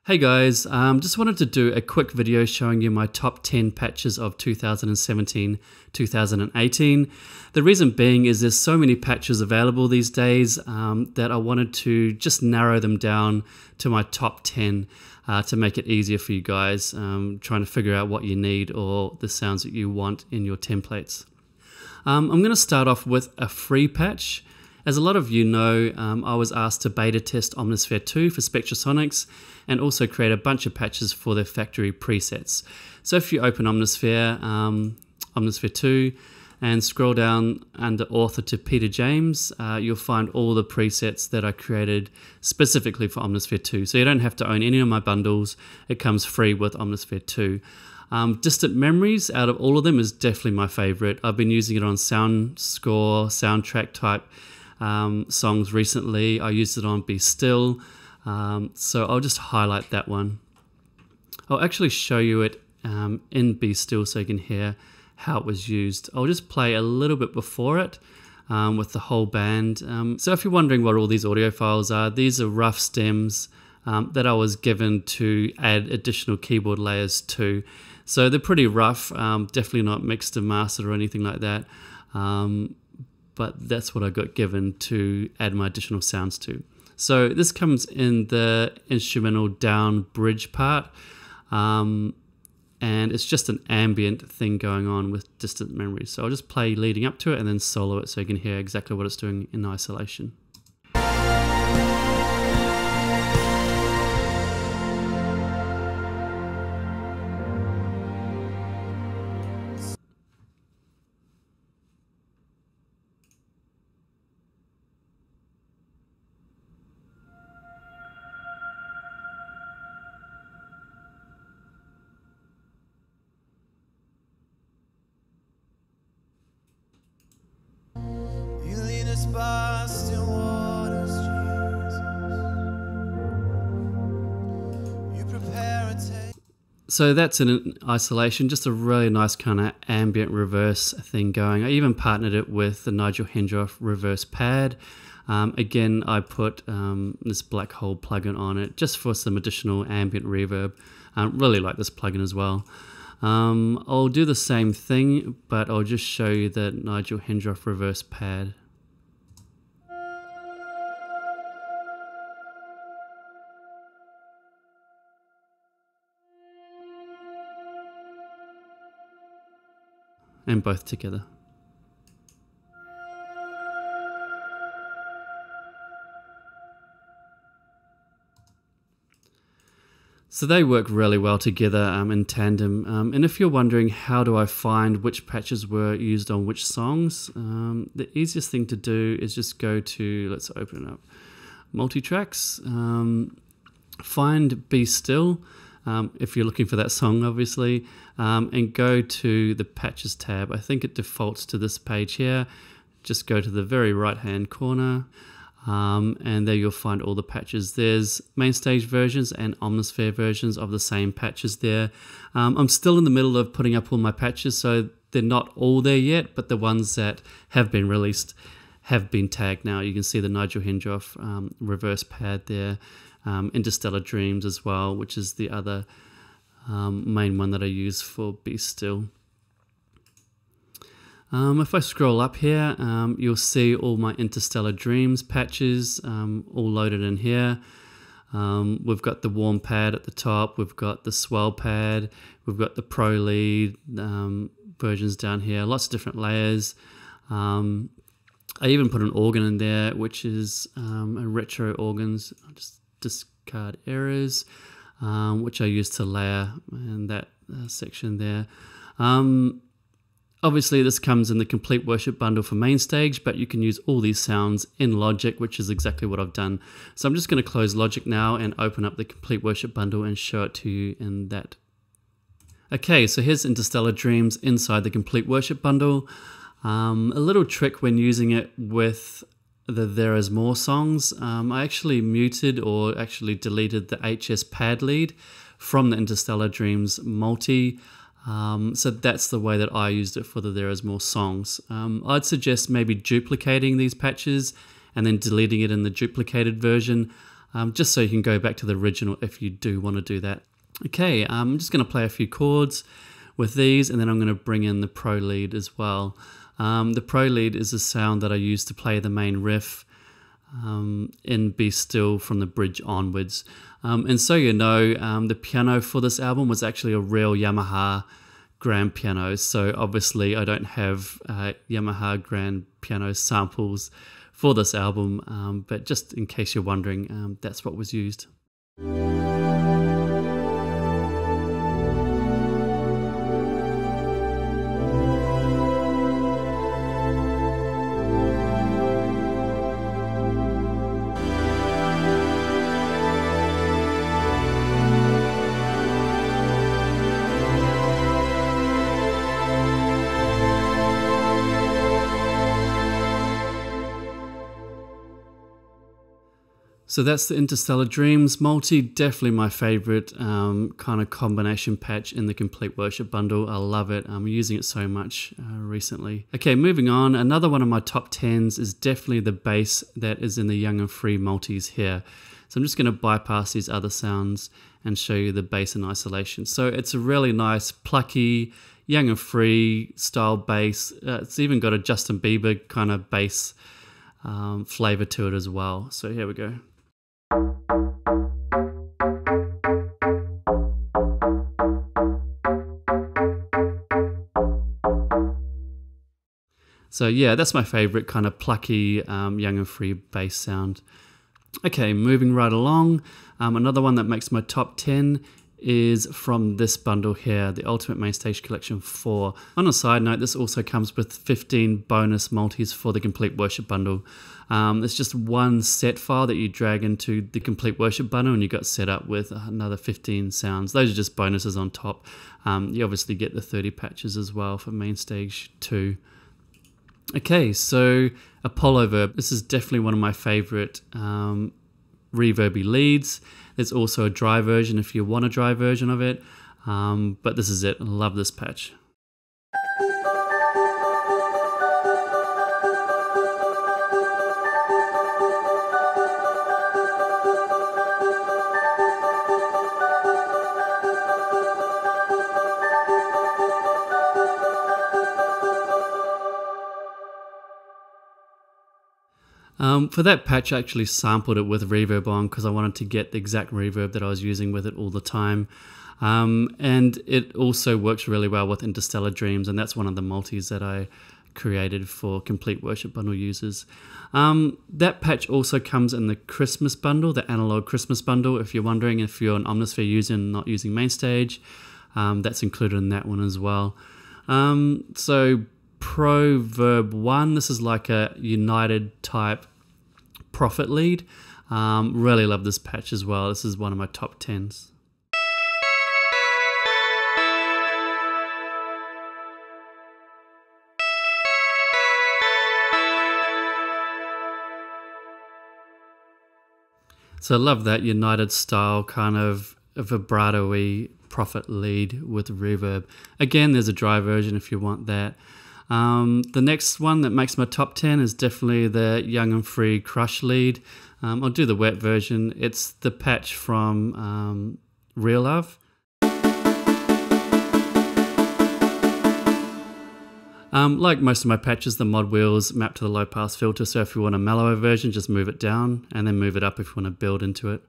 Hey guys, just wanted to do a quick video showing you my top 10 patches of 2017-2018. The reason being is there's so many patches available these days that I wanted to just narrow them down to my top 10 to make it easier for you guys trying to figure out what you need or the sounds that you want in your templates. I'm going to start off with a free patch. As a lot of you know, I was asked to beta test Omnisphere 2 for Spectrasonics and also create a bunch of patches for their factory presets. So if you open Omnisphere, Omnisphere 2, and scroll down under author to Peter James, you'll find all the presets that I created specifically for Omnisphere 2. So you don't have to own any of my bundles. It comes free with Omnisphere 2. Distant Memories, out of all of them, is definitely my favorite. I've been using it on sound score, soundtrack type songs recently. I used it on Be Still, so I'll just highlight that one. I'll actually show you it in Be Still so you can hear how it was used. I'll just play a little bit before it with the whole band. So if you're wondering what all these audio files are, these are rough stems that I was given to add additional keyboard layers to. So they're pretty rough, definitely not mixed and mastered or anything like that. But that's what I got given to add my additional sounds to. So this comes in the instrumental down bridge part, and it's just an ambient thing going on with Distant Memories. So I'll just play leading up to it and then solo it so you can hear exactly what it's doing in isolation. So that's in isolation, just a really nice kind of ambient reverse thing going. I even partnered it with the Nigel Hendroff reverse pad. Again, I put this black hole plugin on it just for some additional ambient reverb. Really like this plugin as well. I'll do the same thing, but I'll just show you the Nigel Hendroff reverse pad. And both together. So they work really well together in tandem. And if you're wondering how do I find which patches were used on which songs, the easiest thing to do is just go to, let's open it up, Multitracks, find Be Still, if you're looking for that song obviously, and go to the Patches tab. I think it defaults to this page here. Just go to the very right hand corner, and there you'll find all the patches. There's main stage versions and Omnisphere versions of the same patches there. I'm still in the middle of putting up all my patches, so they're not all there yet, but the ones that have been released have been tagged now. You can see the Nigel Hendroff reverse pad there, Interstellar Dreams as well, which is the other main one that I use for Be Still. If I scroll up here, you'll see all my Interstellar Dreams patches all loaded in here. We've got the warm pad at the top, we've got the swell pad, we've got the pro lead versions down here, lots of different layers. I even put an organ in there, which is a retro organs. I'll just discard errors, which I use to layer in that section there. Obviously this comes in the Complete Worship bundle for main stage, but you can use all these sounds in Logic, which is exactly what I've done. So I'm just going to close Logic now and open up the Complete Worship bundle and show it to you in that. Okay, so here's Interstellar Dreams inside the Complete Worship bundle. A little trick when using it with the There Is More songs, I actually muted or actually deleted the HS pad lead from the Interstellar Dreams multi. So that's the way that I used it for the There Is More songs. I'd suggest maybe duplicating these patches and then deleting it in the duplicated version. just so you can go back to the original if you do want to do that. Okay, I'm just going to play a few chords with these, and then I'm going to bring in the Pro lead as well. The Pro lead is a sound that I use to play the main riff in Be Still from the bridge onwards. And so you know, the piano for this album was actually a real Yamaha grand piano, so obviously I don't have Yamaha grand piano samples for this album, but just in case you're wondering, that's what was used. So that's the Interstellar Dreams multi, definitely my favorite kind of combination patch in the Complete Worship bundle. I love it. I'm using it so much recently. Okay, moving on. Another one of my top 10s is definitely the bass that is in the Young and Free multis here. So I'm just going to bypass these other sounds and show you the bass in isolation. So it's a really nice, plucky, Young and Free style bass. It's even got a Justin Bieber kind of bass flavor to it as well. So here we go. So yeah, that's my favorite kind of plucky, young and free bass sound. Okay, moving right along. Another one that makes my top 10 is from this bundle here, the Ultimate Mainstage Collection 4. On a side note, this also comes with 15 bonus multis for the Complete Worship bundle. It's just one set file that you drag into the Complete Worship bundle and you got set up with another 15 sounds. Those are just bonuses on top. You obviously get the 30 patches as well for Mainstage 2. Okay, so Apollo Verb. This is definitely one of my favorite reverby leads. There's also a dry version if you want a dry version of it, but this is it. I love this patch. For that patch, I actually sampled it with reverb on because I wanted to get the exact reverb that I was using with it all the time. And it also works really well with Interstellar Dreams, and that's one of the multis that I created for Complete Worship bundle users. That patch also comes in the Christmas bundle, the analog Christmas bundle. If you're wondering if you're an Omnisphere user and not using Mainstage, that's included in that one as well. So Pro Verb 1, this is like a United type Prophet lead. Really love this patch as well. This is one of my top 10s. So I love that United style kind of vibrato-y Prophet lead with reverb. Again, there's a dry version if you want that. The next one that makes my top 10 is definitely the Young and Free Crush lead. I'll do the wet version. It's the patch from Real Love. Like most of my patches, the mod wheels map to the low pass filter, so if you want a mellower version, just move it down and then move it up if you want to build into it.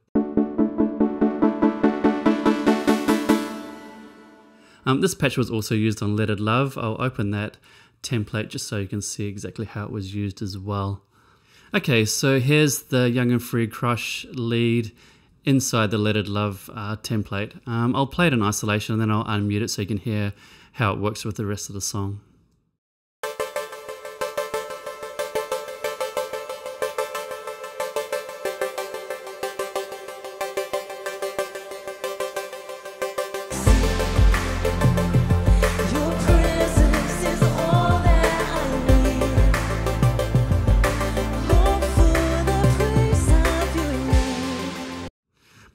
This patch was also used on Let It Love. I'll open that template just so you can see exactly how it was used as well. Okay, so here's the Young and Free Crush lead inside the Let It Love template. I'll play it in isolation and then I'll unmute it so you can hear how it works with the rest of the song.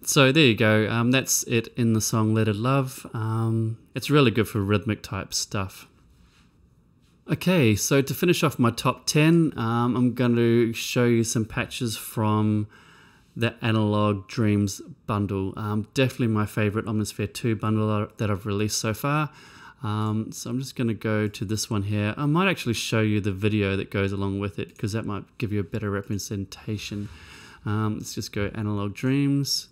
So there you go, that's it in the song Let It Love. It's really good for rhythmic type stuff. Okay, so to finish off my top 10, I'm going to show you some patches from the Analog Dreams bundle. Definitely my favorite Omnisphere 2 bundle that I've released so far. So I'm just going to go to this one here. I might actually show you the video that goes along with it, because that might give you a better representation. Let's just go Analog Dreams.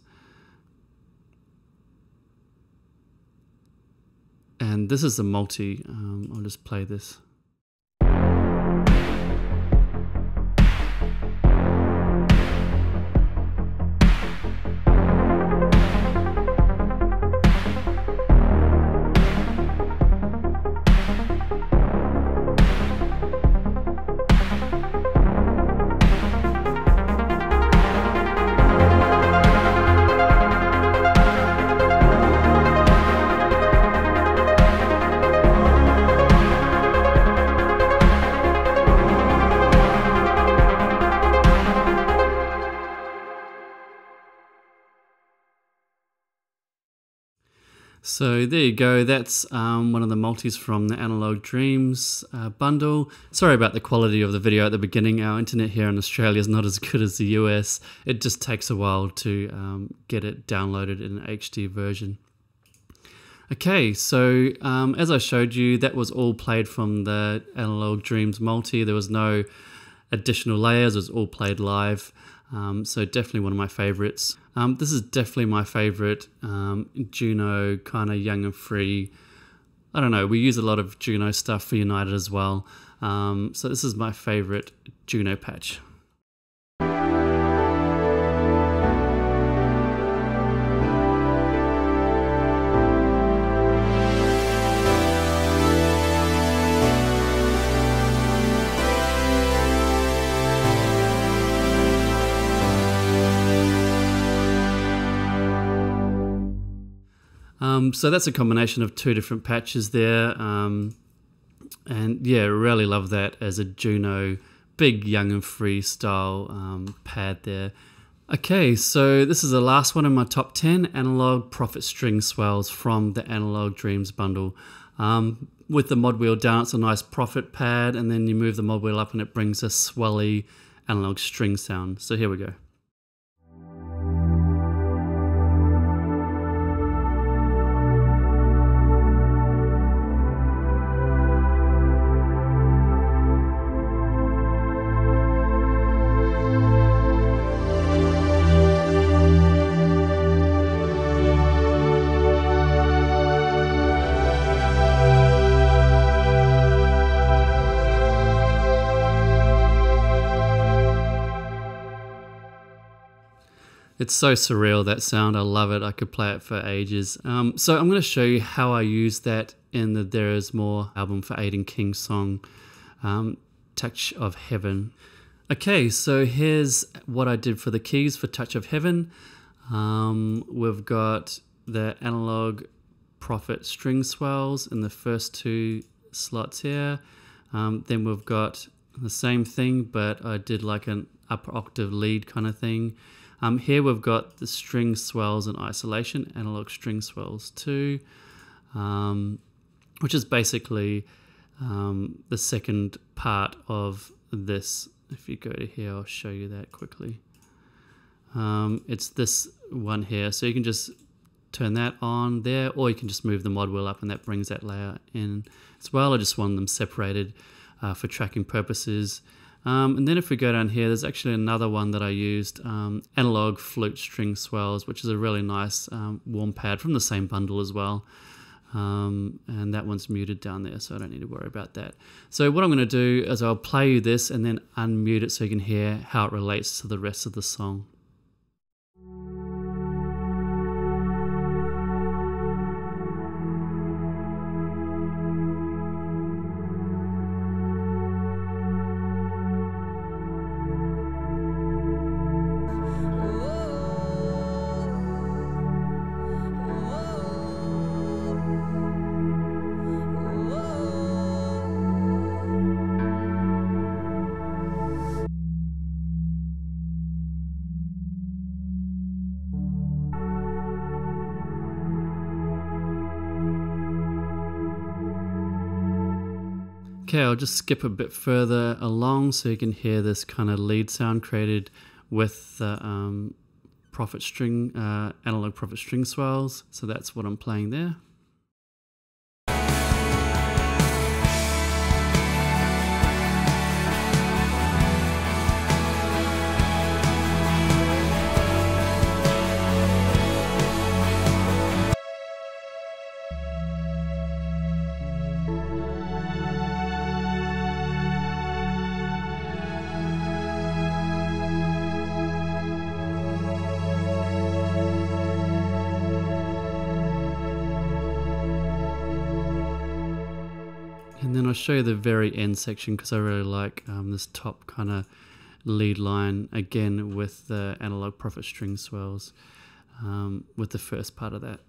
And this is the multi. I'll just play this. So there you go, that's one of the multis from the Analog Dreams bundle. Sorry about the quality of the video at the beginning. Our internet here in Australia is not as good as the US. It just takes a while to get it downloaded in an HD version. Okay, so as I showed you, that was all played from the Analog Dreams multi. There was no additional layers, it was all played live. So definitely one of my favorites. This is definitely my favorite Juno kind of young and free. I don't know, we use a lot of Juno stuff for United as well. So this is my favorite Juno patch. So that's a combination of two different patches there, and yeah, really love that as a Juno big young and free style pad there. Okay, so this is the last one in my top 10 analog Prophet string swells from the Analog Dreams bundle. With the mod wheel down, it's a nice Prophet pad, and then you move the mod wheel up and it brings a swelly analog string sound. So here we go. It's so surreal, that sound. I love it. I could play it for ages. So I'm going to show you how I use that in the There Is More album for Aidan King's song, Touch of Heaven. Okay, so here's what I did for the keys for Touch of Heaven. We've got the analog Prophet string swells in the first two slots here. Then we've got the same thing, but I did like an upper octave lead kind of thing. Here we've got the string swells in isolation, analog string swells 2, which is basically the second part of this. If you go to here, I'll show you that quickly. It's this one here, so you can just turn that on there, or you can just move the mod wheel up and that brings that layer in as well. I just want them separated for tracking purposes. And then if we go down here, there's actually another one that I used, analog flute string swells, which is a really nice warm pad from the same bundle as well. And that one's muted down there, so I don't need to worry about that. So what I'm going to do is I'll play you this and then unmute it so you can hear how it relates to the rest of the song. Okay, I'll just skip a bit further along so you can hear this kind of lead sound created with the Prophet string, analog Prophet string swells. So that's what I'm playing there. And then I'll show you the very end section because I really like this top kind of lead line, again with the analog Prophet string swells, with the first part of that.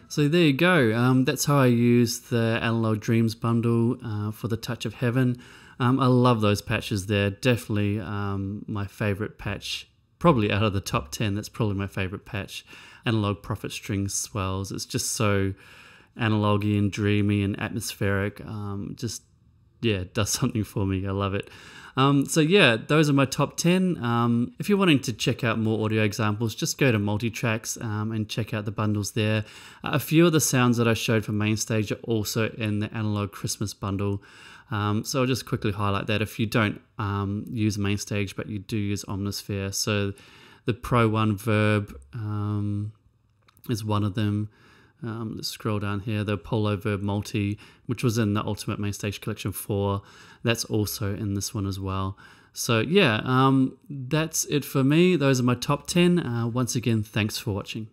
So there you go. That's how I use the Analog Dreams bundle for the Touch of Heaven. I love those patches there. Definitely my favorite patch, probably out of the top 10. That's probably my favorite patch. Analog Prophet string swells. It's just so analogy and dreamy and atmospheric. Yeah, it does something for me. I love it. So yeah, those are my top 10. If you're wanting to check out more audio examples, just go to Multitracks and check out the bundles there. A few of the sounds that I showed for Mainstage are also in the Analog Christmas bundle. So I'll just quickly highlight that if you don't use Mainstage, but you do use Omnisphere. So the Pro 1 Verb is one of them. Let's scroll down here. The Apollo Verb Multi, which was in the Ultimate Mainstage Collection 4, that's also in this one as well. So yeah, that's it for me. Those are my top 10. Once again, thanks for watching.